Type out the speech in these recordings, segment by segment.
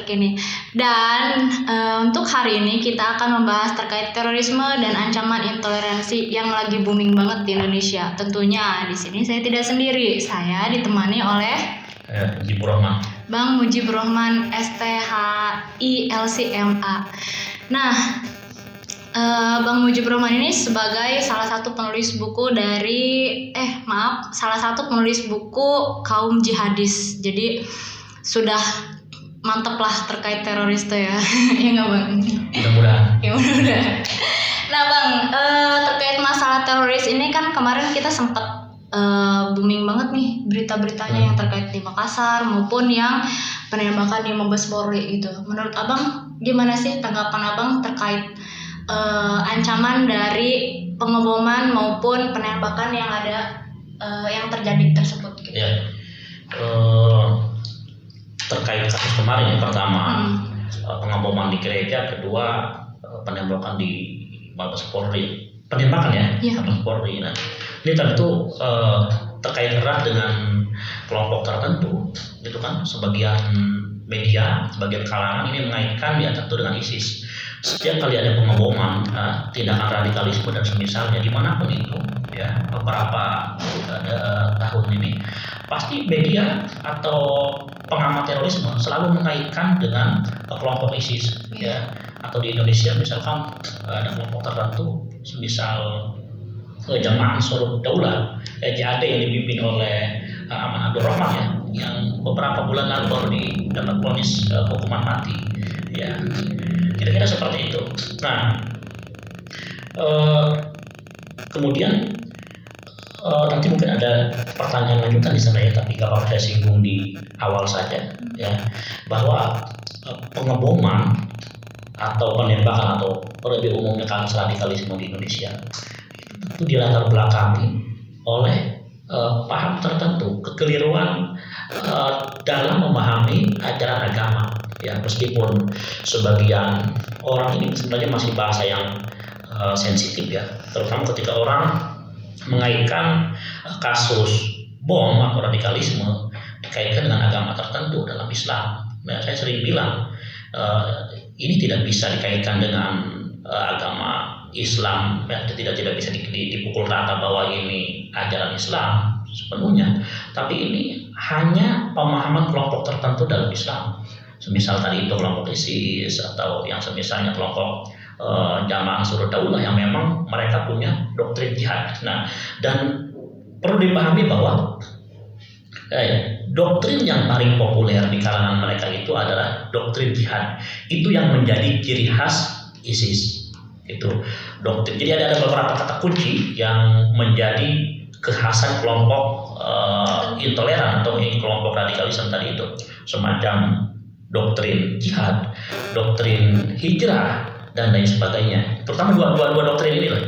terkini. Dan untuk hari ini kita akan membahas terkait terorisme dan ancaman intoleransi yang lagi booming banget di Indonesia. Tentunya di sini saya tidak sendiri, saya ditemani oleh Mujibur Rahman. Bang Mujibur Rahman, STHI-LCMA. Nah, Bang Mujibur Rahman ini sebagai salah satu penulis buku penulis buku kaum jihadis. Jadi sudah mantep lah terkait teroris tuh ya. Ya nggak Bang? Mudah-mudahan. Ya mudah-mudahan. Nah Bang, terkait masalah teroris ini kan kemarin kita sempat booming banget nih berita-beritanya yang terkait di Makassar maupun yang penembakan di Mabes Polri gitu. Menurut Abang gimana sih tanggapan Abang terkait ancaman dari pengeboman maupun penembakan yang ada yang terjadi tersebut gitu. Ya. Terkait kasus kemarin yang pertama pengeboman di gereja, kedua penembakan di Mabes Polri. Penembakan ya. Mabes Polri. Nah, ini tentu terkait erat dengan kelompok tertentu, gitu kan. Sebagian media, sebagian kalangan ini mengaitkan dia tentu dengan ISIS. Setiap kali ada pengeboman, tindakan radikalisme dan semisalnya dimanapun itu, ya beberapa tahun ini, pasti media atau pengamat terorisme selalu mengaitkan dengan kelompok ISIS, ya. Atau di Indonesia misalkan ada kelompok tertentu, misal Jamaah Ansarud Daulah, JAD yang dipimpin oleh Aman Abdul Rahman ya, yang beberapa bulan lalu baru dapat vonis hukuman mati, ya. Kira-kira seperti itu. Nah, kemudian nanti mungkin ada pertanyaan lanjutan di sana ya, tapi nggak apa-apa saya singgung di awal saja ya, bahwa pengeboman atau penembakan atau lebih umumnya kasus radikalisme di Indonesia itu dilatar belakangi oleh paham tertentu, kekeliruan dalam memahami ajaran agama. Ya, meskipun sebagian orang ini sebenarnya masih bahasa yang sensitif ya, terutama ketika orang mengaitkan kasus bom atau radikalisme dikaitkan dengan agama tertentu dalam Islam. Nah, saya sering bilang ini tidak bisa dikaitkan dengan agama Islam, ya, tidak bisa dipukul rata bahwa ini ajaran Islam sepenuhnya, tapi ini hanya pemahaman kelompok tertentu dalam Islam. Semisal tadi itu kelompok ISIS atau yang semisalnya kelompok Jamaah Ansarud Daulah yang memang mereka punya doktrin jihad. Nah, dan perlu dipahami bahwa doktrin yang paling populer di kalangan mereka itu adalah doktrin jihad. Itu yang menjadi ciri khas ISIS. Itu doktrin. Jadi ada beberapa kata kunci yang menjadi kekhasan kelompok intoleran atau kelompok radikalisme tadi itu, semacam doktrin jihad, doktrin hijrah, dan lain sebagainya. Terutama dua doktrin ini lah,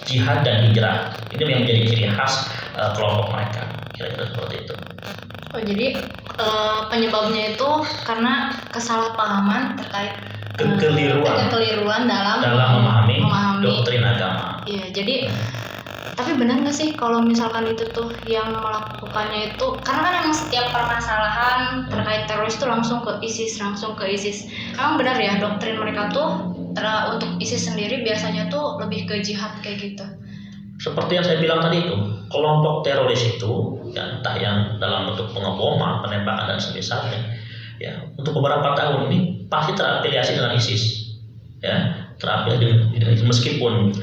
jihad dan hijrah. Ini yang menjadi ciri khas kelompok mereka. Kira-kira seperti itu. Oh, jadi penyebabnya itu karena kesalahpahaman terkait kekeliruan dalam memahami doktrin agama. Iya, jadi tapi benar nggak sih kalau misalkan itu tuh yang melakukannya itu, karena kan emang setiap permasalahan terkait teroris itu langsung ke ISIS. Emang benar ya doktrin mereka tuh untuk ISIS sendiri biasanya tuh lebih ke jihad kayak gitu? Seperti yang saya bilang tadi itu, kelompok teroris itu ya, entah yang dalam bentuk pengeboman, penembakan dan semisalnya, ya untuk beberapa tahun ini pasti terafiliasi dengan ISIS, ya. Terafiliasi dengan meskipun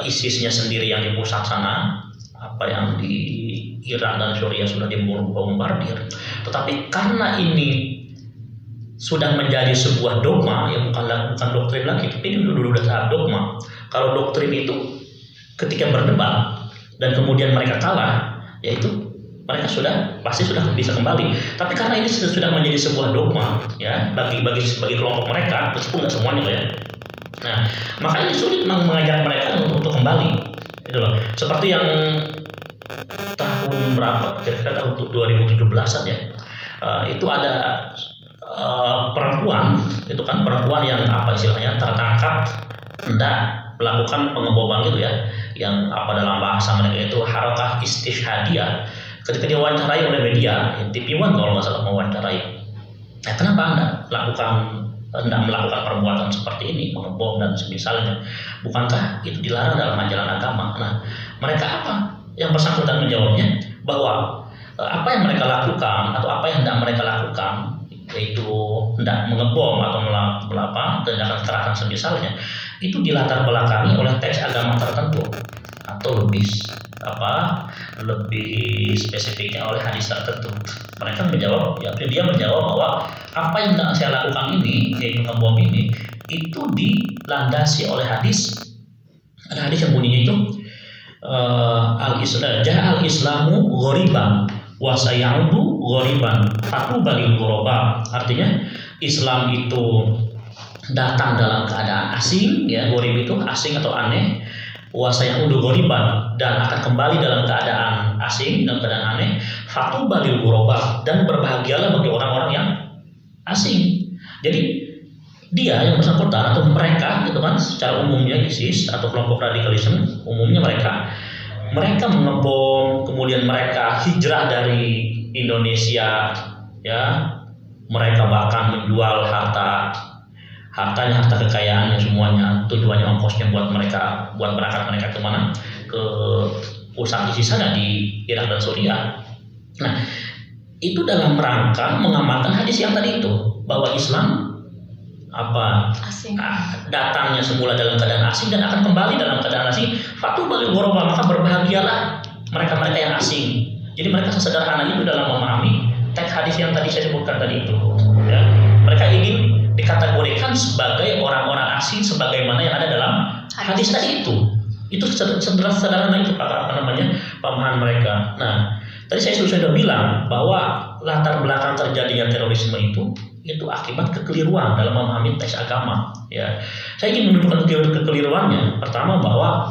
ISIS-nya sendiri yang di pusat sana, apa yang di Irak dan Suriah sudah dibombardir, tetapi karena ini sudah menjadi sebuah dogma, ya bukan doktrin lagi, tapi ini dulu tahap dogma. Kalau doktrin itu ketika berdebat dan kemudian mereka kalah, yaitu mereka pasti sudah bisa kembali. Tapi karena ini sudah menjadi sebuah dogma, ya bagi kelompok mereka, meskipun nggak semuanya loh ya. Nah, makanya sulit mengajak mereka untuk kembali, gitu loh. Seperti yang tahun berapa? Kira-kira tahun 2017-an ya. Itu ada perempuan yang apa istilahnya tertangkap hendak melakukan pengeboman gitu ya, yang apa dalam bahasa mereka itu harakah istishhadiyah. Ketika diwawancarai oleh media, TV One kalau nggak salah mewawancarai Nah, kenapa Anda melakukan perbuatan seperti ini, mengebom dan semisalnya? Bukankah itu dilarang dalam ajaran agama? Nah, mereka apa? Yang bersangkutan menjawabnya bahwa apa yang mereka lakukan atau apa yang hendak mereka lakukan, yaitu hendak mengebom atau melakukan tindakan kekerasan semisalnya, itu dilatar belakangi oleh teks agama tertentu, atau lebih spesifiknya oleh hadis tertentu. Mereka menjawab, dia menjawab bahwa apa yang hendak saya lakukan ini, yaitu ngebom ini, itu dilandasi oleh hadis. Ada hadis yang bunyinya itu al-islamu ghoriban wa sayaudu ghoriban fatubal ghuraba. Artinya Islam itu datang dalam keadaan asing, ya, gharib itu asing atau aneh, wa sayaudu ghoriban, dan akan kembali dalam keadaan asing, dalam keadaan aneh, fatubal ghuraba, dan berbahagialah bagi orang-orang yang asing. Jadi dia yang bersangkutan atau mereka gitu kan, secara umumnya ISIS atau kelompok radikalisme, umumnya mereka mengebom, kemudian mereka hijrah dari Indonesia, ya, mereka bahkan menjual harta kekayaannya semuanya, tujuannya ongkosnya buat berangkat mereka kemana, ke pusat ISIS sana di Irak dan Suriah. Nah, itu dalam rangka mengamalkan hadis yang tadi itu, bahwa Islam asing, datangnya semula dalam keadaan asing dan akan kembali dalam keadaan asing. Fatubal ghuraba, maka berbahagialah mereka yang asing. Jadi mereka sesederhana itu dalam memahami teks hadis yang tadi saya sebutkan tadi itu, ya. Mereka ingin dikategorikan sebagai orang-orang asing sebagaimana yang ada dalam hadis tadi itu. Itu sederhana itu pemahaman mereka. Nah, tadi saya sudah bilang bahwa latar belakang terjadinya terorisme itu akibat kekeliruan dalam memahami teks agama, ya. Saya ingin menunjukkan kekeliruannya. Pertama bahwa,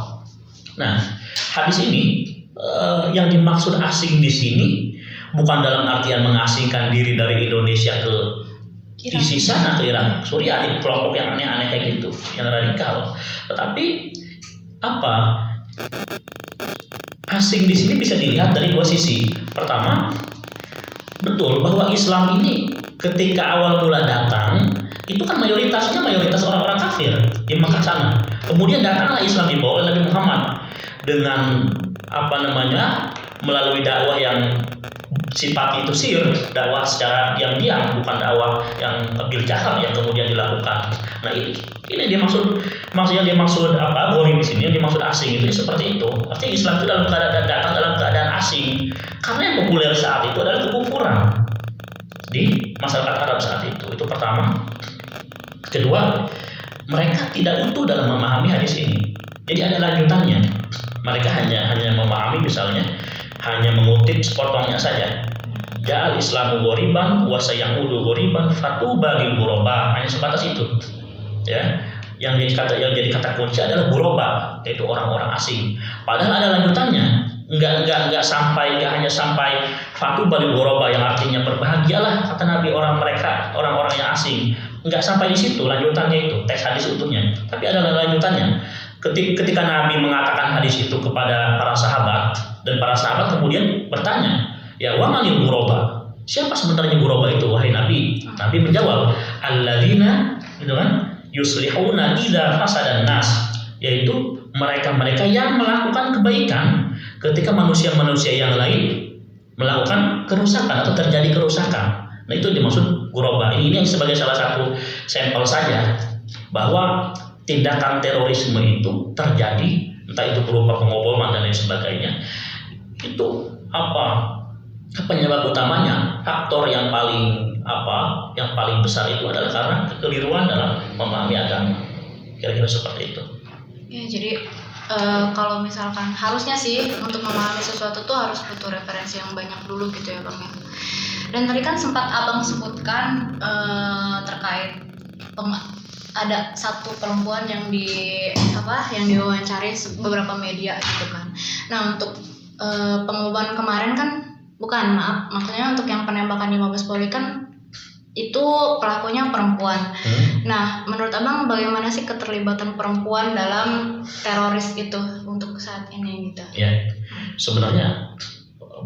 hadis ini yang dimaksud asing di sini bukan dalam artian mengasingkan diri dari Indonesia ke ISIS sana, ke Irak, Suriah, ini kelompok yang aneh-aneh kayak gitu, yang radikal. Tetapi asing di sini bisa dilihat dari dua sisi. Pertama, betul bahwa Islam ini ketika awal mula datang itu kan mayoritas orang-orang kafir di Makkah sana. Kemudian datanglah Islam di bawah Nabi Muhammad dengan melalui dakwah yang sifat itu sir, dakwah secara diam-diam, bukan dakwah yang bil jahar yang kemudian dilakukan. Nah, ini dia maksudnya dia maksud gharib di sini, yang dimaksud asing itu seperti itu. Artinya Islam itu datang dalam keadaan asing karena yang populer saat itu adalah kekufuran di masyarakat Arab saat itu. Itu pertama. Kedua, mereka tidak utuh dalam memahami hadis ini. Jadi ada lanjutannya. Mereka hanya memahami, misalnya hanya mengutip sepotongnya saja. Ja'al Islamu ghoriban wa sayaudu ghoriban fatubal ghuraba. Hanya sebatas itu. Ya. Yang jadi kata kunci adalah ghuraba, yaitu orang-orang asing. Padahal ada lanjutannya. Enggak hanya sampai fatubal ghuraba yang artinya berbahagialah kata Nabi orang-orang yang asing. Enggak sampai di situ lanjutannya itu, teks hadis utuhnya. Tapi ada lanjutannya. Ketika Nabi mengatakan hadis itu kepada para sahabat, dan para sahabat kemudian bertanya, ya, wa manil ghuraba? Siapa sebenarnya ghuraba itu, wahai Nabi? Nabi menjawab, alladzina, gitu kan, yuslihuna idza fasadan nas, yaitu mereka yang melakukan kebaikan ketika manusia-manusia yang lain melakukan kerusakan atau terjadi kerusakan. Nah, itu dimaksud ghuraba. Ini sebagai salah satu sampel saja bahwa tindakan terorisme itu terjadi, entah itu berupa pengoboman dan lain sebagainya. Itu penyebab utamanya, faktor yang paling besar itu adalah karena kekeliruan dalam memahami agama. Kira-kira seperti itu. Ya, jadi kalau misalkan harusnya sih untuk memahami sesuatu tuh harus butuh referensi yang banyak dulu gitu ya, Bang. Dan tadi kan sempat Abang sebutkan terkait ada satu perempuan yang diwawancari beberapa media gitu kan. Nah, untuk pengumuman kemarin kan maksudnya untuk yang penembakan di Mabes Polri kan itu pelakunya perempuan. Nah, menurut Abang bagaimana sih keterlibatan perempuan dalam teroris itu untuk saat ini gitu? Ya, sebenarnya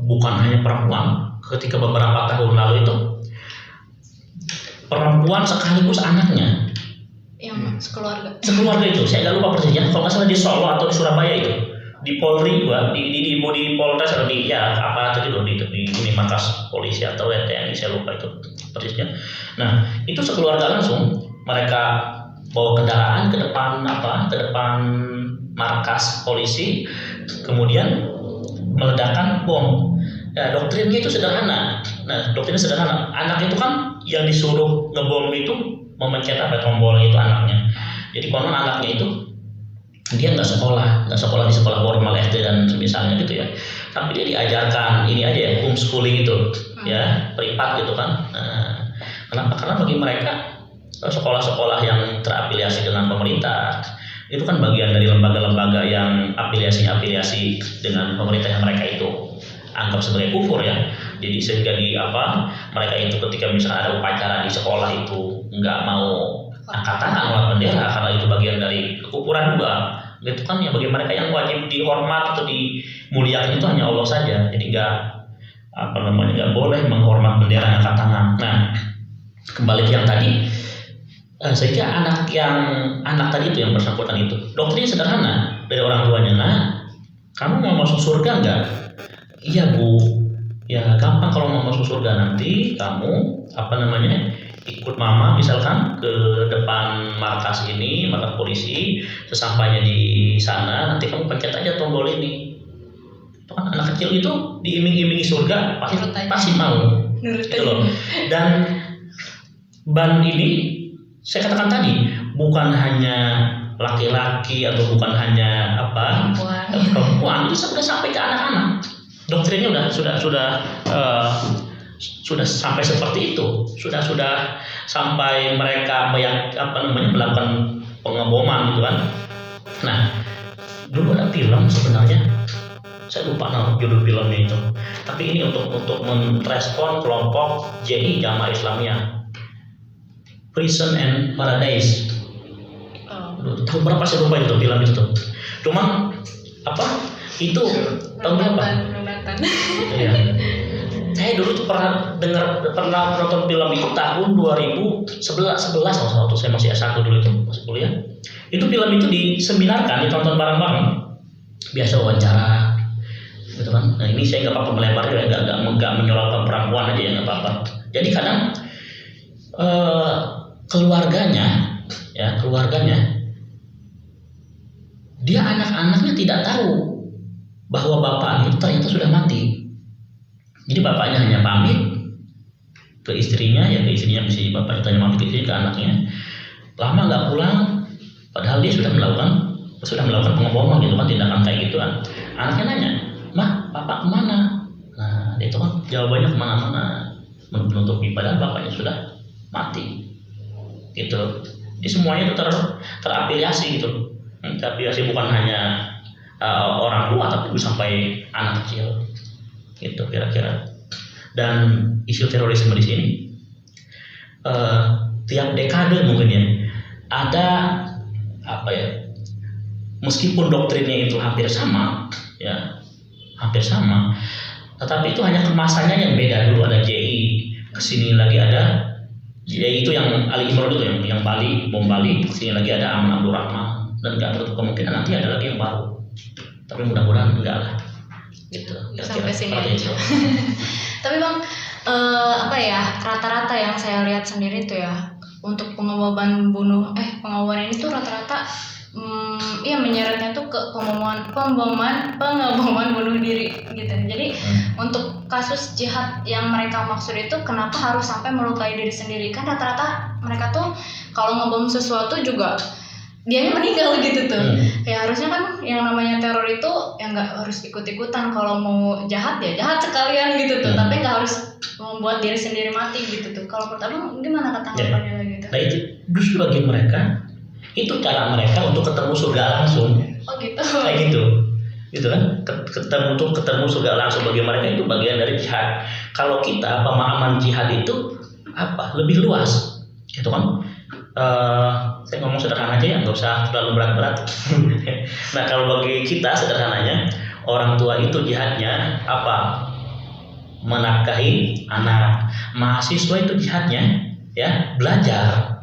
bukan hanya perempuan. Ketika beberapa tahun lalu itu perempuan sekaligus anaknya. Yang Sekeluarga itu, saya nggak lupa persisnya. Kalau nggak salah di Solo atau di Surabaya itu, di Polri juga, di Polres atau di ya apa itu di markas polisi atau TNI, saya lupa itu persisnya. Nah itu sekeluarga langsung mereka bawa kendaraan ke depan markas polisi, kemudian meledakkan bom. Nah, doktrinnya itu sederhana. Anak itu kan yang disuruh ngebom itu memencet tombol itu anaknya. Jadi konon anaknya itu dia nggak sekolah di sekolah formal SD dan semisalnya gitu ya. Tapi dia diajarkan ini aja ya, homeschooling itu, ya privat gitu kan. Nah, kenapa? Karena bagi mereka sekolah-sekolah yang terafiliasi dengan pemerintah itu kan bagian dari lembaga-lembaga yang afiliasi dengan pemerintah yang mereka itu anggap sebagai kufur ya. Jadi sehingga mereka itu ketika misalnya ada upacara di sekolah itu nggak mau angkat tangan angkat bendera karena itu bagian dari kekufuran juga. Itu kan ya bagi mereka yang wajib dihormat atau dimuliakan itu hanya Allah saja. Jadi nggak boleh menghormat bendera angkat tangan. Nah kembali ke yang tadi, sehingga anak tadi itu yang bersangkutan itu doktrinnya sederhana dari orang tuanya. Nah kamu mau masuk surga nggak? Iya bu, ya gampang kalau mau masuk surga nanti kamu ikut mama misalkan ke depan markas polisi, sesampainya di sana nanti kamu pencet aja tombol ini. Itu kan anak kecil itu diiming-imingi surga pasti mau gitu loh. Dan ban ini saya katakan tadi bukan hanya laki-laki atau bukan hanya perempuan, itu sudah sampai ke anak-anak. Doktrinnya sudah sampai seperti itu, sudah sampai mereka melakukan pengeboman gitu kan. Nah dulu ada film sebenarnya, saya lupa nama judul filmnya itu, tapi ini untuk merespon kelompok JI Jamaah Islamiyah, Prison and Paradise. Tahun berapa saya lupa itu film itu tuh. Cuma itu tahun berapa? Ya. Saya dulu tuh pernah nonton film itu tahun 2011 waktu saya masih S1 dulu itu masih kuliah. Itu film itu diseminarkan, ditonton bareng-bareng. Biasa wawancara gitu kan. Nah ini saya nggak apa-apa melebar ya, nggak menyorotkan perempuan aja ya, nggak apa-apa. Jadi kadang keluarganya dia anak-anaknya tidak tahu bahwa bapaknya itu ternyata sudah mati. Jadi bapaknya hanya pamit ke istrinya mesti bapaknya tanya pamit ke istrinya, ke anaknya. Lama nggak pulang, padahal dia sudah melakukan pengeboman gitu kan, tindakan kayak gituan. Anaknya nanya, "Mah, papa kemana?" Nah, itu kan jawabannya kemana-mana menutupi, padahal bapaknya sudah mati. Gitu. Jadi semuanya itu terafiliasi gitu. Terafiliasi bukan hanya orang tua tapi sampai anak kecil gitu kira-kira. Dan isu terorisme di sini tiap dekade mungkin ya ada meskipun doktrinnya itu hampir sama, tetapi itu hanya kemasannya yang beda. Dulu ada JI, kesini lagi ada JI itu yang Ali Imran itu yang Bali, bom Bali, kesini lagi ada Aman Abdurrahman, dan nggak tertutup kemungkinan nanti ada lagi yang baru, tapi mudah-mudahan enggak lah gitu. Sampai sini aja. Tapi bang, rata-rata yang saya lihat sendiri tuh ya, untuk pengeboman ini tuh rata-rata menyeretnya tuh ke pengeboman bunuh diri gitu. Jadi untuk kasus jihad yang mereka maksud itu kenapa harus sampai melukai diri sendiri? Kan rata-rata mereka tuh kalau ngebom sesuatu juga dianya meninggal gitu tuh. Ya harusnya kan yang namanya teror itu ya nggak harus ikut-ikutan, kalau mau jahat ya jahat sekalian gitu tuh, tapi nggak harus membuat diri sendiri mati gitu tuh. Kalau menurut abang gimana tanggapannya gitu? Nah itu justru bagi mereka itu cara mereka untuk ketemu surga langsung. Oh gitu. Kayak gitu kan? Ketemu surga langsung bagi mereka itu bagian dari jihad. Kalau kita pemahaman jihad itu lebih luas, gitu kan? Saya ngomong sederhana aja ya, nggak usah terlalu berat-berat. Nah kalau bagi kita sederhananya, orang tua itu jihadnya menafkahi anak. Mahasiswa itu jihadnya ya belajar.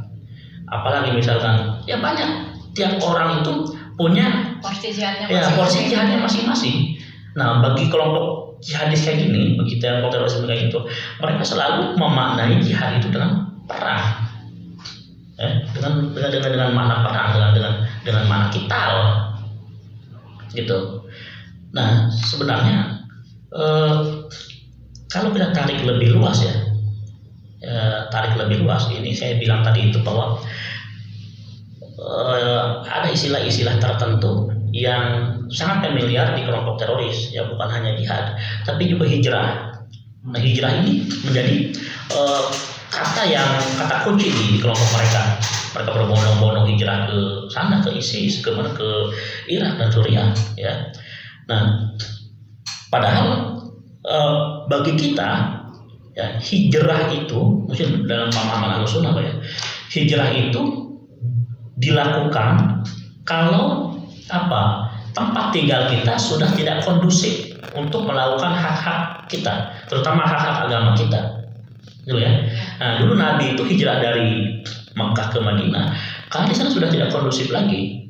Apalagi misalkan ya banyak, tiap orang itu punya porsi jihadnya porsi jihadnya masing-masing. Nah, bagi kelompok jihadis kayak gini, bagi kelompok teroris kayak gitu, mereka selalu memaknai jihad itu dengan perang, dengan makna perang, dengan makna kital, gitu. Nah, sebenarnya kalau kita tarik lebih luas ini saya bilang tadi itu bahwa ada istilah-istilah tertentu yang sangat familiar di kelompok teroris, ya bukan hanya jihad, tapi juga hijrah. Nah, hijrah ini menjadi kata kunci di kelompok mereka. Mereka berbondong-bondong hijrah ke sana, ke ISIS, ke Irak dan Suriah, ya. Nah, padahal bagi kita, ya, hijrah itu, mungkin dalam pemahaman Ahlussunnah, ya, hijrah itu dilakukan kalau tempat tinggal kita sudah tidak kondusif untuk melakukan hak-hak kita, terutama hak-hak agama kita, gitu ya. Nah, dulu Nabi itu hijrah dari Mekah ke Madinah karena di sana sudah tidak kondusif lagi,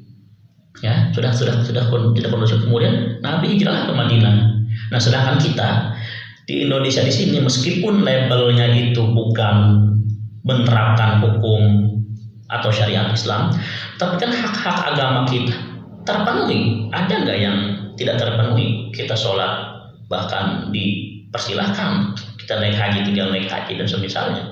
ya, sudah tidak kondusif. Kemudian Nabi hijrah ke Madinah. Nah, sedangkan kita di Indonesia di sini, meskipun labelnya itu bukan menerapkan hukum atau syariat Islam, tapi kan hak-hak agama kita terpenuhi. Ada nggak yang tidak terpenuhi? Kita sholat bahkan dipersilahkan, kita naik haji tinggal naik haji dan semisalnya,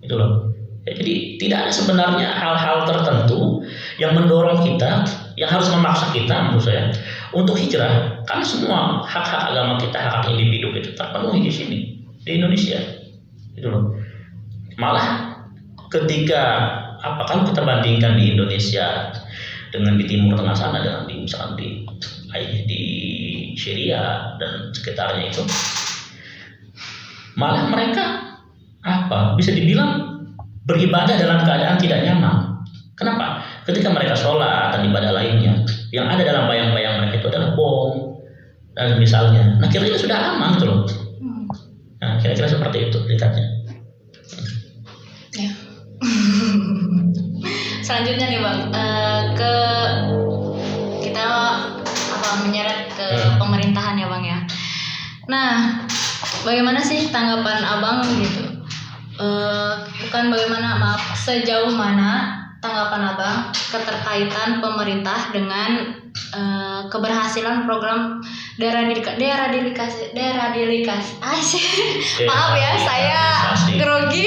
itu loh. Ya, jadi tidak ada sebenarnya hal-hal tertentu yang mendorong kita, yang harus memaksa kita, menurut saya, untuk hijrah, karena semua hak-hak agama kita, hak individu itu terpenuhi di sini, di Indonesia, itu loh. Malah ketika kalau kita bandingkan di Indonesia dengan di Timur Tengah sana, dengan misalkan di Syria dan sekitarnya itu, malah mereka bisa dibilang beribadah dalam keadaan tidak nyaman. Kenapa? Ketika mereka sholat dan ibadah lainnya, yang ada dalam bayang-bayang mereka itu adalah bom dan misalnya. Nah, kira-kira sudah aman gitu loh. Nah, kira-kira seperti itu lihatnya. Ya. Selanjutnya nih Bang, kita menyeret ke pemerintahan ya Bang ya. Nah, bagaimana sih tanggapan Abang gitu? Sejauh mana tanggapan Abang keterkaitan pemerintah dengan keberhasilan program deradikalisasi. Maaf ya, saya grogi.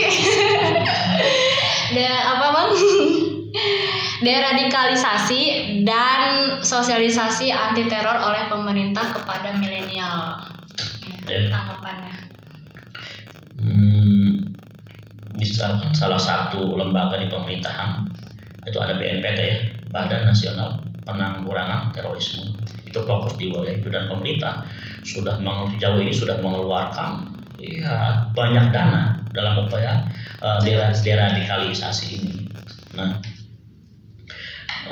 Bang? Deradikalisasi dan sosialisasi anti teror oleh pemerintah kepada milenial. Tanggapannya. Misalkan salah satu lembaga di pemerintahan itu ada BNPT, ya, Badan Nasional Penanggulangan Terorisme. Itu fokus di wilayah itu, dan pemerintah sejauh ini sudah mengeluarkan banyak dana dalam upaya deradikalisasi ini. Nah,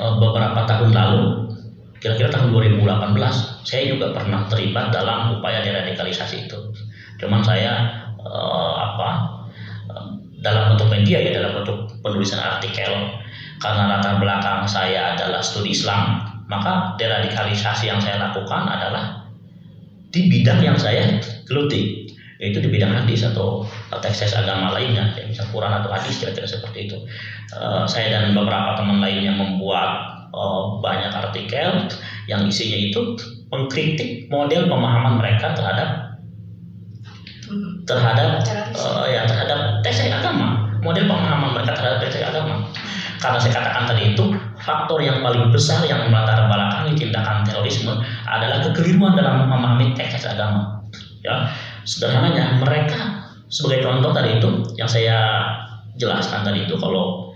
beberapa tahun lalu, kira-kira tahun 2018, saya juga pernah terlibat dalam upaya deradikalisasi itu. Cuman saya dalam bentuk media, ya, dalam bentuk penulisan artikel, karena latar belakang saya adalah studi Islam, maka deradikalisasi yang saya lakukan adalah di bidang yang saya geluti, yaitu di bidang hadis atau teks agama lainnya, ya, misal Quran atau hadis, kira-kira seperti itu. Saya dan beberapa teman lainnya membuat banyak artikel yang isinya itu mengkritik model pemahaman mereka terhadap teks agama, model pemahaman mereka terhadap teks agama. Karena saya katakan tadi itu, faktor yang paling besar yang melatar belakangi tindakan terorisme adalah kekeliruan dalam memahami teks agama. Ya, sederhananya mereka, sebagai contoh tadi itu yang saya jelaskan tadi itu, kalau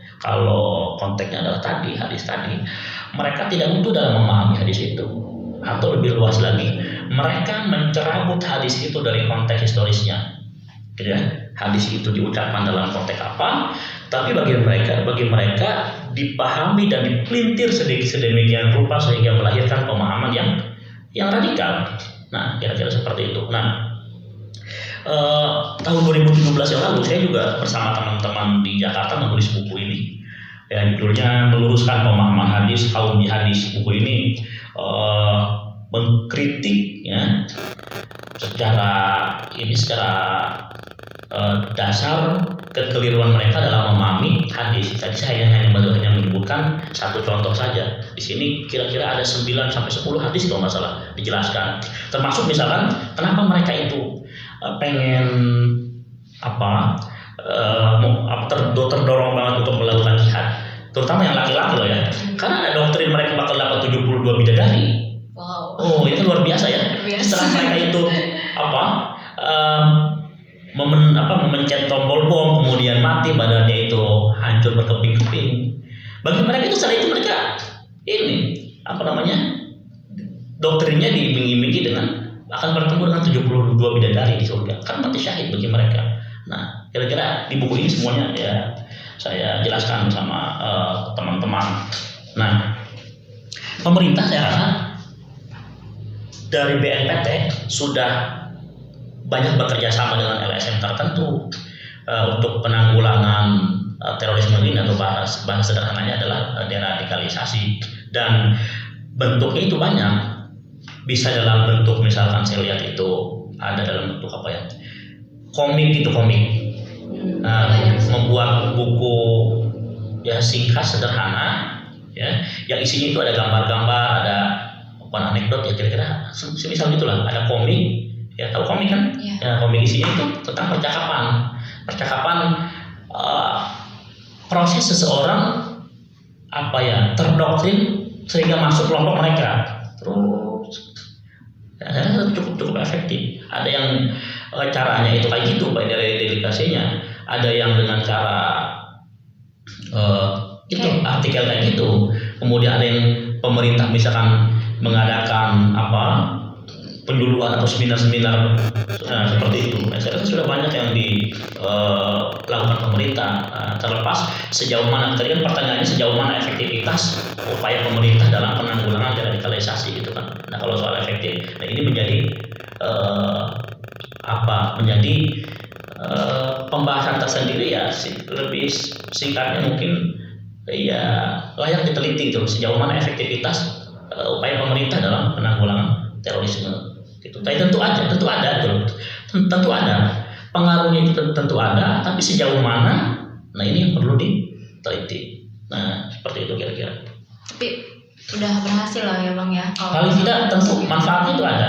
konteksnya adalah hadis tadi, mereka tidak utuh dalam memahami hadis itu, atau lebih luas lagi, mereka mencerabut hadis itu dari konteks historisnya. Gitu ya. Hadis itu diucapkan dalam konteks apa, tapi bagi mereka dipahami dan dipelintir sedemikian rupa sehingga melahirkan pemahaman yang radikal. Nah, kira-kira seperti itu. Nah, tahun 2017 yang lalu saya juga bersama teman-teman di Jakarta menulis buku ini. Ya, judulnya Meluruskan Pemahaman Hadis Kaum Jihadis. Buku ini mengkritik ya secara dasar kekeliruan mereka dalam memahami hadis. Tadi saya hanya menyebutkan satu contoh saja. Di sini kira-kira ada 9 sampai 10 hadis kalau nggak salah dijelaskan. Termasuk misalkan kenapa mereka itu pengen terdorong banget untuk melakukan jihad, terutama yang laki-laki loh ya. Karena ada doktrin mereka bakal dapat 72 bidadari. Wow. Oh, itu luar biasa ya. Setelah mereka itu memencet tombol bom, kemudian mati, badannya itu hancur berkeping-keping. Bagi mereka itu setelah itu mereka doktrinnya diiming-imingi dengan akan bertemu dengan 72 bidadari di surga, kan mati syahid bagi mereka. Nah, kira-kira di buku ini semuanya ya saya jelaskan sama teman-teman. Nah, pemerintah saya rasa dari BNPT sudah banyak bekerja sama dengan LSM tertentu untuk penanggulangan terorisme ini, atau bahasa sederhananya adalah deradikalisasi, dan bentuknya itu banyak. Bisa dalam bentuk, misalkan saya lihat itu ada dalam bentuk komik, membuat buku ya singkat sederhana ya, yang isinya itu ada gambar-gambar, ada anekdot ya, kira-kira semisal gitulah. Ada komik ya, tahu komik kan? Ya, komik isinya itu tentang percakapan proses seseorang terdoktrin sehingga masuk kelompok mereka. Terus saya rasa cukup efektif. Ada yang caranya itu kayak gitu, baik dari dedikasinya. Ada yang dengan cara artikel kayak gitu. Kemudian ada yang pemerintah misalkan mengadakan penyuluhan atau seminar-seminar seperti itu. Saya rasa sudah banyak yang dilakukan pemerintah. Terlepas sejauh mana, tadi kan pertanyaannya sejauh mana efektivitas upaya pemerintah dalam penanggulangan deradikalisasi gitu kan. Nah, kalau soal efektif, ini menjadi pembahasan tersendiri ya. Lebih singkatnya mungkin ya layak diteliti gitu, sejauh mana efektivitas upaya pemerintah dalam penanggulangan terorisme gitu. Tapi tentu ada pengaruhnya, itu tentu ada, tapi sejauh mana, nah ini yang perlu diteliti. Nah, seperti itu kira-kira. Tapi sudah berhasil lah ya Bang ya. Paling tidak tentu manfaatnya itu ada.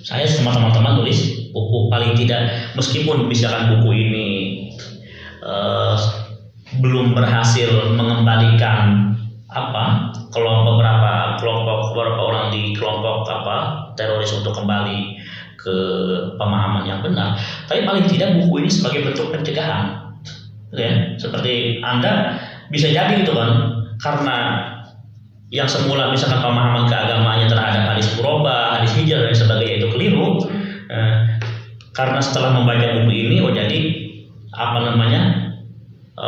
Saya sama teman-teman tulis buku, paling tidak meskipun misalkan buku ini belum berhasil mengembalikan beberapa orang di kelompok teroris untuk kembali ke pemahaman yang benar, tapi paling tidak buku ini sebagai bentuk pencegahan ya. Seperti Anda bisa jadi gitu kan, karena yang semula misalkan pemahaman keagamaannya terhadap hadis qurba, hadis hijrah dan sebagainya itu keliru, karena setelah membaca buku ini jadi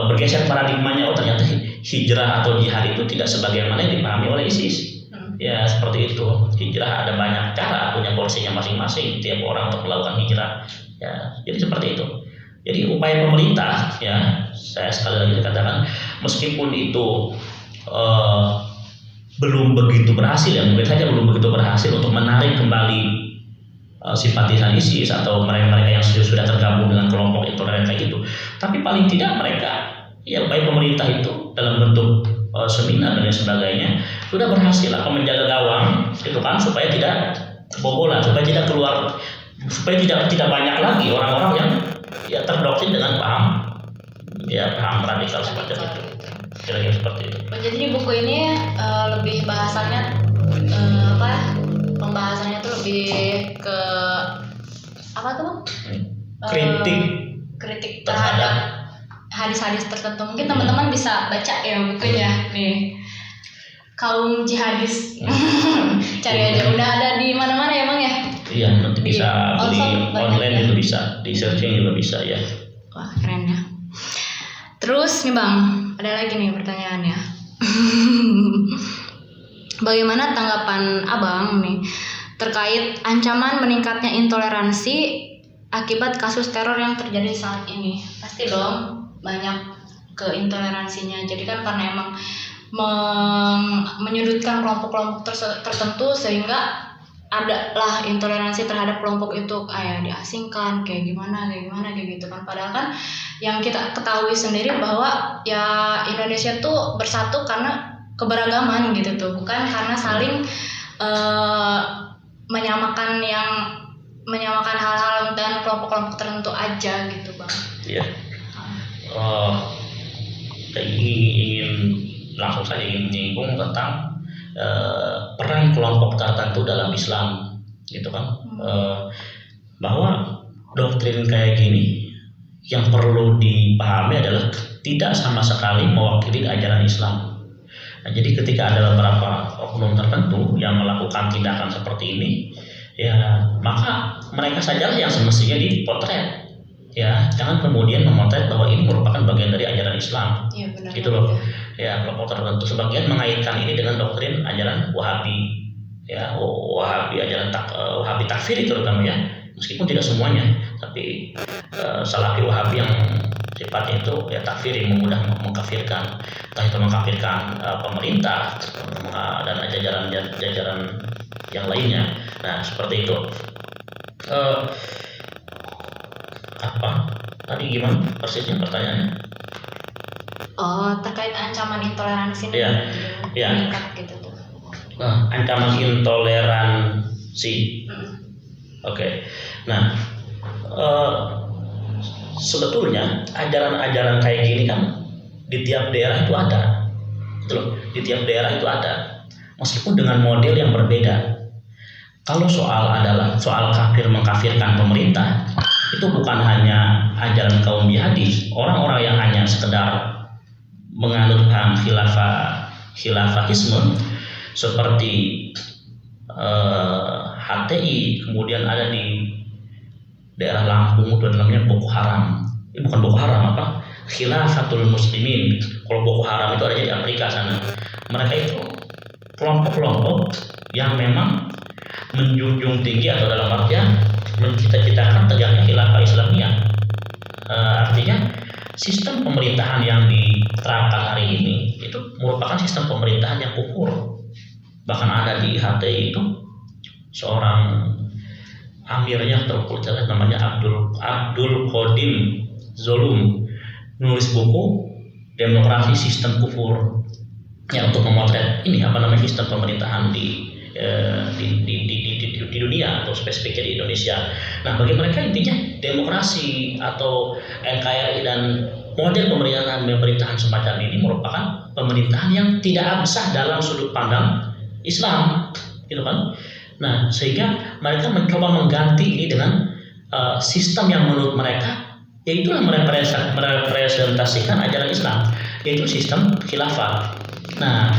bergeser paradigmanya, ternyata hijrah atau jihad itu tidak sebagaimana yang dipahami oleh ISIS. Ya, seperti itu. Hijrah ada banyak cara, punya porsinya masing-masing tiap orang untuk melakukan hijrah. Ya, jadi seperti itu. Jadi upaya pemerintah ya, saya sekali lagi katakan, meskipun itu belum begitu berhasil ya, mungkin saja belum begitu berhasil untuk menarik kembali simpatisan ISIS atau mereka yang sudah tergabung dengan kelompok intoleran kayak gitu. Tapi paling tidak mereka ya, baik pemerintah itu dalam bentuk seminar dan sebagainya sudah berhasil menjaga gawang gitu kan, supaya tidak kebobolan, supaya tidak keluar, supaya tidak banyak lagi orang-orang yang ya terdoktrin dengan paham radikal seperti itu. Kira-kira seperti itu. Jadi di buku ini lebih bahasannya pembahasannya tuh lebih ke kritik terhadap hadis-hadis tertentu. Mungkin teman-teman bisa baca ya bukunya nih, Kaum Jihadis. Cari aja, udah ada di mana-mana ya Bang ya. Iya, nanti bisa beli online itu bisa, di searching juga bisa ya. Wah, keren ya. Terus nih Bang, ada lagi nih pertanyaannya. Bagaimana tanggapan Abang nih terkait ancaman meningkatnya intoleransi akibat kasus teror yang terjadi saat ini. Pasti dong banyak keintoleransinya. Jadi kan karena emang menyudutkan kelompok-kelompok tertentu sehingga ada lah intoleransi terhadap kelompok itu, kayak diasingkan kayak gimana kayak gitu kan. Padahal kan yang kita ketahui sendiri bahwa ya Indonesia tuh bersatu karena keberagaman gitu tuh, bukan karena saling menyamakan hal-hal dan kelompok-kelompok tertentu aja gitu bang. Iya. Ingin langsung saja ingin menyinggung tentang peran kelompok tertentu dalam Islam, gitu kan? Bahwa doktrin kayak gini yang perlu dipahami adalah tidak sama sekali mewakili ajaran Islam. Nah, jadi ketika ada beberapa oknum tertentu yang melakukan tindakan seperti ini, ya maka mereka saja yang semestinya dipotret. Ya, jangan kemudian memotret bahwa ini merupakan bagian dari ajaran Islam. Iya benar. Gitu loh. Ya, kelompok tertentu sebagian mengaitkan ini dengan doktrin ajaran Wahabi. Ya, Wahabi ajaran Wahabi takfiri terutama ya. Meskipun tidak semuanya, tapi Salafi Wahabi yang sifatnya itu ya takfiri, mudah mengkafirkan, entah itu mengkafirkan pemerintah dan jajaran yang lainnya. Nah, seperti itu. Apa tadi gimana persisnya pertanyaannya? Terkait ancaman intoleransi meningkat gitu tuh. Ancaman intoleransi. Oke. Nah, sebetulnya ajaran-ajaran kayak gini kan di tiap daerah itu ada, gitu loh. Di tiap daerah itu ada, meskipun dengan model yang berbeda. Kalau soal kafir mengkafirkan pemerintah, itu bukan hanya ajaran kaum jihadis, orang-orang yang hanya sekedar menganut paham khilafahisme seperti HTI, kemudian ada di daerah Lampung itu namanya Boko Haram. Ini bukan Boko Haram Khilafatul Muslimin. Kalau Boko Haram itu adanya di Amerika sana. Mereka itu kelompok-kelompok yang memang menjunjung tinggi atau dalam artian mencita-citakan tegaknya khilafah Islamiyah. Artinya sistem pemerintahan yang diterapkan hari ini itu merupakan sistem pemerintahan yang kufur. Bahkan ada di HTI itu seorang amirnya terkultur namanya Abdul Qadim Zolum menulis buku Demokrasi Sistem Kufur yang untuk memotret sistem pemerintahan di dunia atau spesifiknya di Indonesia. Nah, bagi mereka intinya demokrasi atau NKRI dan model pemerintahan semacam ini merupakan pemerintahan yang tidak sah dalam sudut pandang Islam, gitu kan? Nah, sehingga mereka mencoba mengganti ini dengan sistem yang menurut mereka yaitu merepresentasikan ajaran Islam, yaitu sistem khilafah. Nah,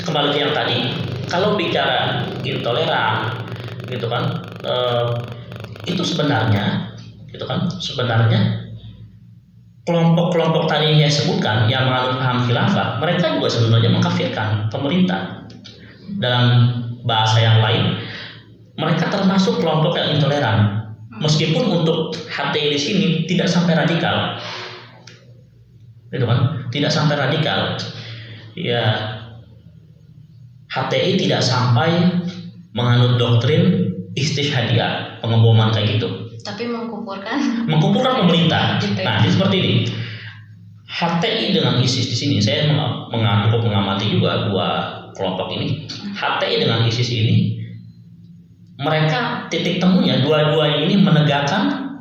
kembali ke yang tadi, kalau bicara intoleran, gitu kan, itu sebenarnya kelompok-kelompok tadi yang sebutkan yang menganut paham khilafah, mereka juga sebenarnya mengkafirkan pemerintah. Dalam bahasa yang lain, mereka termasuk kelompok yang intoleran. Meskipun untuk HTI di sini tidak sampai radikal, gitu kan? Tidak sampai radikal. Ya, HTI tidak sampai menganut doktrin istishhadiyah, pengeboman kayak gitu. Tapi mengkufurkan pemerintah. Nah, ini seperti ini. HTI dengan ISIS di sini, saya mengamati juga dua kelompok ini. HTI dengan ISIS ini, mereka titik temunya dua-duanya ini menegakkan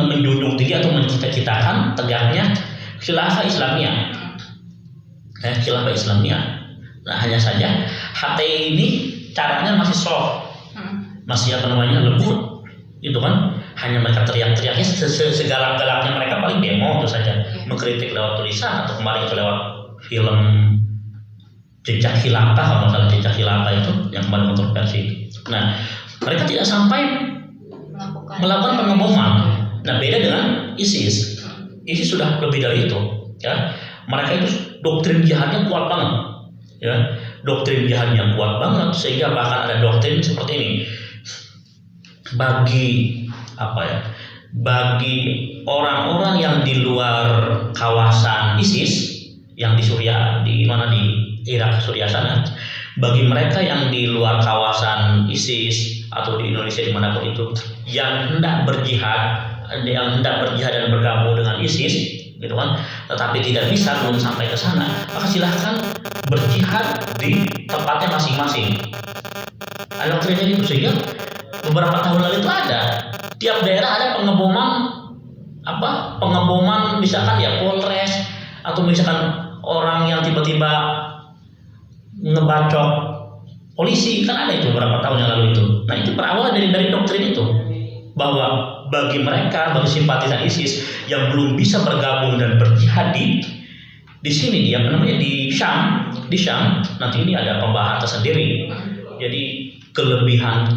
menjunjung tinggi atau mencita-citakan tegaknya khilafah Islamiyah. Khilafah Islamiyah. Nah, hanya saja HTI ini caranya masih soft, masih lembut, gitu kan? Hanya mereka teriak-teriaknya segalak-galaknya mereka paling demo itu saja, mengkritik lewat tulisan atau kemarin itu lewat film Jejak Khilafah, kalau salah Jejak Khilafah itu yang kemarin kontroversi. Nah, mereka tidak sampai melakukan pengeboman. Nah, beda dengan ISIS. ISIS sudah lebih dari itu, ya. Mereka itu doktrin jihadnya kuat banget, ya. Doktrin jihadnya kuat banget sehingga bahkan ada doktrin seperti ini. Bagi apa ya, bagi orang-orang yang di luar kawasan ISIS yang di Suriah, di mana, di Irak, Suriah sana, bagi mereka yang di luar kawasan ISIS atau di Indonesia dimanapun itu yang hendak berjihad dan bergabung dengan ISIS, gitu kan, tetapi tidak bisa, belum sampai ke sana, maka silahkan berjihad di tempatnya masing-masing. Ada doktrinnya itu, sehingga beberapa tahun lalu itu ada tiap daerah ada pengeboman misalkan ya Polres, atau misalkan orang yang tiba-tiba ngebacok polisi, kan ada itu beberapa tahun yang lalu itu. Nah, itu berawal dari doktrin itu, bahwa bagi simpatisan ISIS yang belum bisa bergabung dan berjihad di sini, dia namanya di Syam nanti ini ada pembahasan tersendiri. Jadi kelebihan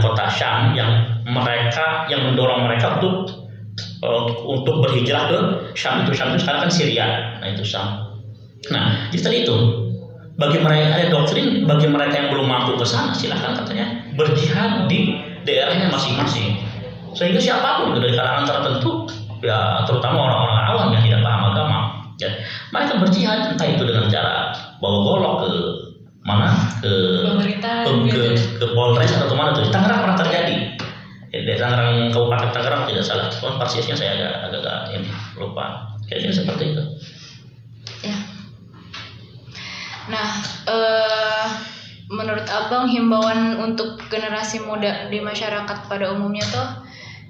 kota Syam yang mendorong mereka untuk berhijrah ke Syam itu sekarang kan Syria. Nah, itu Syam. Nah, jadi tadi itu, bagi mereka ada doktrin, bagi mereka yang belum mampu ke sana, silahkan katanya berjihad di daerahnya masing-masing. Sehingga siapapun dari kalangan tertentu, ya terutama orang-orang awam yang tidak paham agama, ya, mereka berjihad, entah itu dengan cara bawa golok ke mana, ke Polres atau kemana tuh. Di Tangerang pernah terjadi. Di Tangerang, Kabupaten Tangerang tidak salah. Cuman persisnya saya agak ini lupa. Kayaknya seperti itu. Ya. Nah, menurut Abang himbauan untuk generasi muda di masyarakat pada umumnya tuh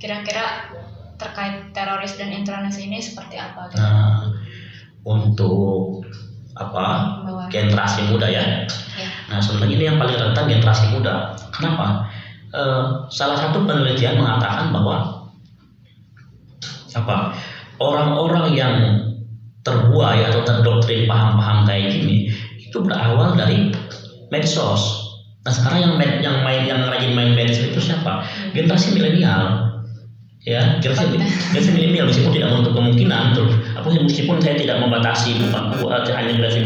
kira-kira terkait teroris dan intoleransi ini seperti apa? Gitu? Nah, untuk generasi muda ya. Nah, sebenarnya ini yang paling rentan generasi muda. Kenapa? Salah satu penelitian mengatakan bahwa orang-orang yang terbuai atau terdoktrin paham-paham kayak gini itu berawal dari medsos. Nah, sekarang yang rajin main medsos itu siapa? Generasi milenial. Ya, generasi milenial, meskipun tidak menutup kemungkinan tuh. Meskipun saya tidak membatasi, bukan hanya generasi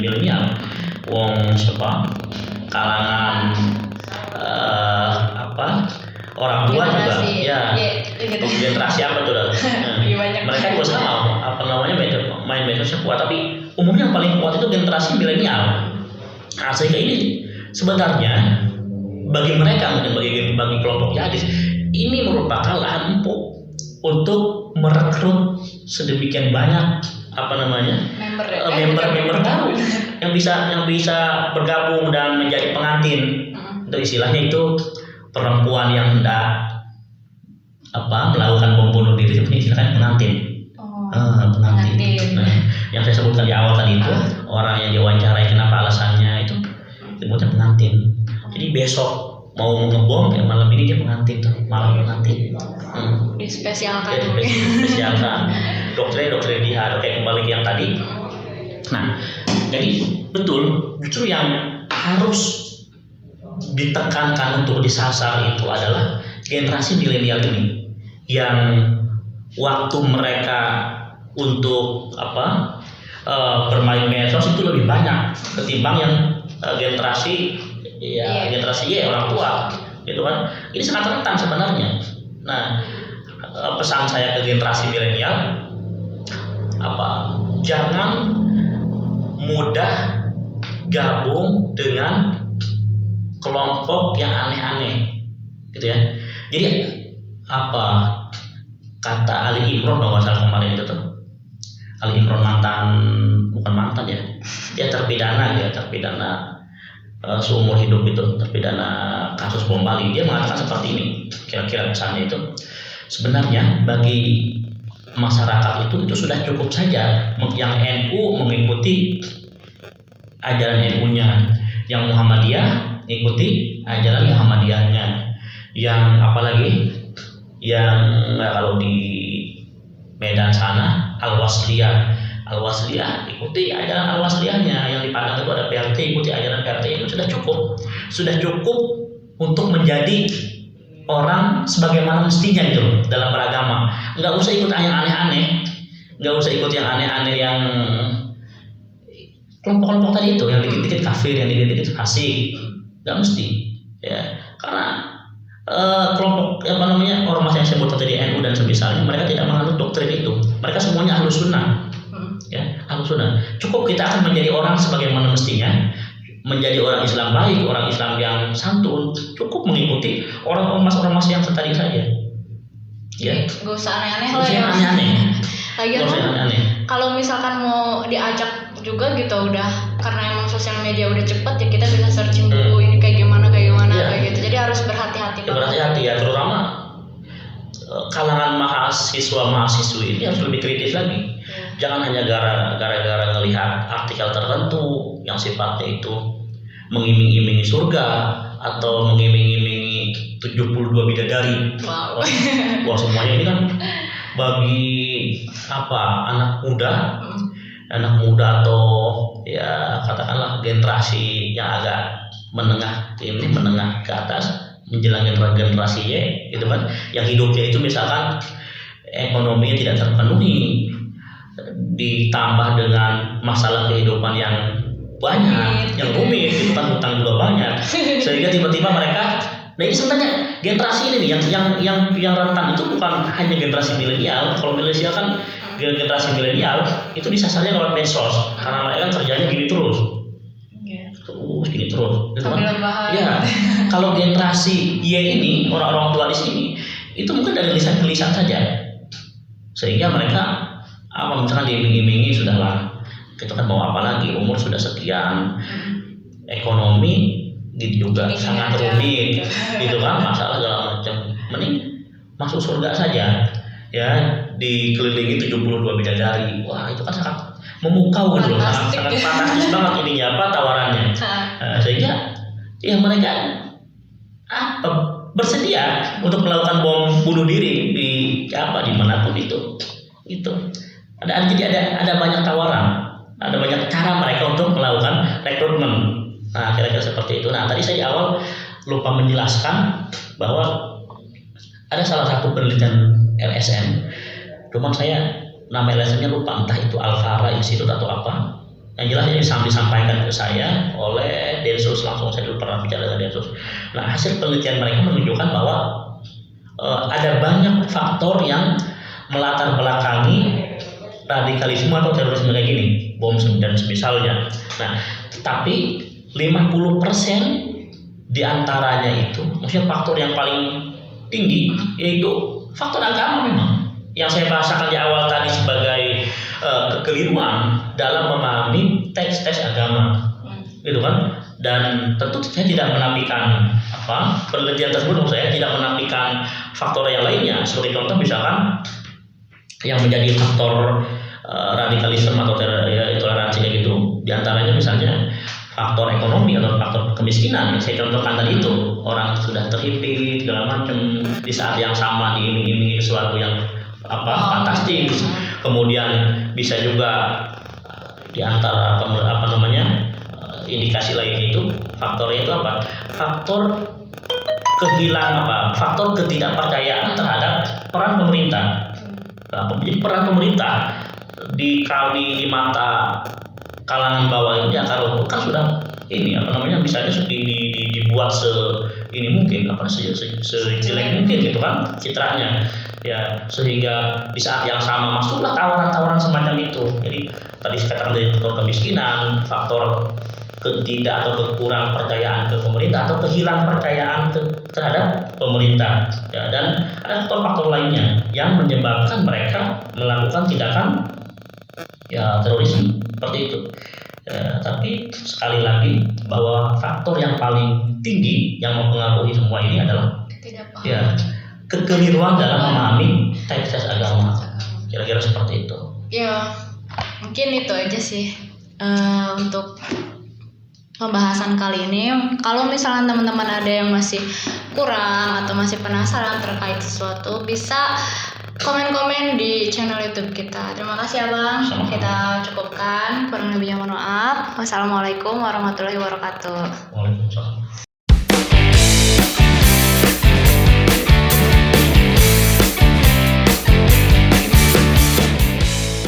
milenial. Kalangan orang tua juga, ya, generasi apa tuh? Mereka juga sama, main medsosnya kuat, tapi umumnya yang paling kuat itu generasi milenial. Nah, sehingga ini sebenarnya bagi mereka, mungkin bagi kelompok jihadis, ini merupakan lahan empuk untuk merekrut sedemikian banyak member baru yang bisa bergabung dan menjadi pengantin. Itu istilahnya itu perempuan yang hendak melakukan bom bunuh diri, itu istilahnya pengantin. Pengantin. Nah, yang saya sebutkan di awal tadi itu, orang yang diwawancarai kenapa alasannya itu disebutnya pengantin. Jadi besok mau ngebom, ya malam ini dia pengantin tuh, malam pengantin. Dispesialkan. Doktrin jihad. Oke, kembali ke yang tadi. Nah, jadi betul, justru yang harus ditekankan untuk disasar itu adalah generasi milenial ini, yang waktu mereka untuk bermain medsos itu lebih banyak ketimbang yang generasi orang tua, gitu kan. Ini sangat rentan sebenarnya. Nah, pesan saya ke generasi milenial, jangan mudah gabung dengan kelompok yang aneh-aneh, gitu ya. Jadi kata Ali Imron kalau nggak salah kemarin itu tuh, Ali Imron bukan mantan ya, dia terpidana seumur hidup itu, terpidana kasus bom Bali. Dia mengatakan seperti ini, kira-kira pesannya itu, sebenarnya bagi masyarakat itu sudah cukup saja yang NU mengikuti ajaran NU-nya, yang Muhammadiyah mengikuti ajaran Muhammadiyahnya, yang apalagi yang kalau di Medan sana Al-Wasliyah ikuti ajaran Al-Wasliyahnya, yang di Padang itu ada PRT, ikuti ajaran PRT. Itu sudah cukup untuk menjadi orang sebagaimana mestinya itu dalam beragama. Nggak usah ikut yang aneh-aneh, yang kelompok-kelompok tadi itu, yang dikit-dikit kafir, yang dikit-dikit fasik. Nggak mesti, ya, karena kelompok ormas yang sebut tadi NU dan semisalnya, mereka tidak menganut doktrin itu. Mereka semuanya ahlus sunnah, ya ahlus sunnah. Cukup kita akan menjadi orang sebagaimana mestinya, menjadi orang Islam baik, orang Islam yang santun, cukup mengikuti ormas yang tadi saja. Ya, Gak usah aneh-aneh nggak lah usah ya. aneh-aneh. Lagian Nggak usah kan aneh-aneh. kalau misalkan mau diajak juga gitu udah, karena emang sosial media udah cepet ya, kita bisa searching dulu ini kayak gimana Iya. kayak gitu. Jadi harus berhati-hati Ya, berhati-hati ya, terutama kalangan mahasiswa-mahasiswi ini harus lebih kritis lagi. Jangan hanya gara-gara ngelihat artikel tertentu yang sifatnya itu mengiming-imingi surga atau mengiming-imingi 72 bidadari. Wow. Wah, semuanya ini kan bagi anak muda atau ya katakanlah generasi yang agak menengah ke atas menjelang generasi Y gitu kan, yang hidupnya itu misalkan ekonominya tidak terpenuhi, ditambah dengan masalah kehidupan yang banyak, yang rumit gitu kan, hutang juga banyak, sehingga tiba-tiba mereka, nah ini sebenarnya generasi ini nih yang rentan itu bukan hanya generasi milenial. Kalau milenial kan generasi milenial itu disasarnya lewat medsos, karena mereka kan kerjanya gini terus gitu Sambil kan. rebahan. Ya, kalau generasi Y ini, orang-orang tua di sini itu mungkin dari lisan-lisan saja, sehingga mereka misalkan diiming-imingi, sudahlah kita kan mau apa lagi, umur sudah sekian, ekonomi gitu juga Ini sangat aja, rumit gitu kan, masalah segala macam, mending masuk surga saja ya, dikelilingi 72 bidadari. Wah, itu kan sangat memukau gitu, sangat fantastis banget ininya tawarannya. Sehingga ya mereka bersedia untuk melakukan bom bunuh diri dimanapun itu. Jadi ada banyak tawaran, ada banyak cara mereka untuk melakukan rekrutmen. Nah, kira-kira seperti itu. Nah, tadi saya awal lupa menjelaskan bahwa ada salah satu penelitian LSM, cuman saya nama LSM-nya lupa, entah itu Alfara Institute atau apa. Yang jelas ini disampaikan ke saya oleh Densus, langsung saya dulu pernah bicara dengan Densus. Nah, hasil penelitian mereka menunjukkan bahwa ada banyak faktor yang melatar belakangi radikalisme atau terorisme kayak gini, bom dan semisalnya. Nah, tapi 50% diantaranya itu, maksudnya faktor yang paling tinggi yaitu faktor agama memang. Yang saya bahasakan di awal tadi sebagai kekeliruan dalam memahami teks-teks agama, gitu kan. Dan tentu saya tidak menafikan penelitian tersebut, saya tidak menafikan faktor yang lainnya. Seperti contoh misalkan yang menjadi faktor radikalisme atau intoleransi kayak gitu, diantaranya misalnya faktor ekonomi atau faktor kemiskinan. Saya contohkan tadi itu, orang sudah terhimpit segala macam, di saat yang sama diiming-imingi sesuatu yang fantastis. Kemudian bisa juga di antara indikasi lain itu faktornya itu faktor faktor ketidakpercayaan terhadap peran pemerintah. Jadi peran pemerintah di mata kalangan bawah ini akar rumput kan sudah misalnya dibuat sejelek mungkin gitu kan citranya ya, sehingga di saat yang sama masuklah tawaran-tawaran semacam itu. Jadi tadi saya katakan dari faktor kemiskinan, faktor kekurangan percayaan ke pemerintah atau kehilangan percayaan terhadap pemerintah ya, dan ada faktor-faktor lainnya yang menyebabkan mereka melakukan tindakan terorisme seperti itu. Tapi sekali lagi bahwa faktor yang paling tinggi yang mempengaruhi semua ini adalah kekeliruan dalam memahami teks agama. Kira-kira seperti itu. Ya, mungkin itu aja sih untuk pembahasan kali ini. Kalau misalnya teman-teman ada yang masih kurang atau masih penasaran terkait sesuatu, bisa komen-komen di channel YouTube kita. Terima kasih Abang. Kita cukupkan. Kurang lebihnya mohon maaf. Wassalamualaikum warahmatullahi wabarakatuh. Waalaikumsalam.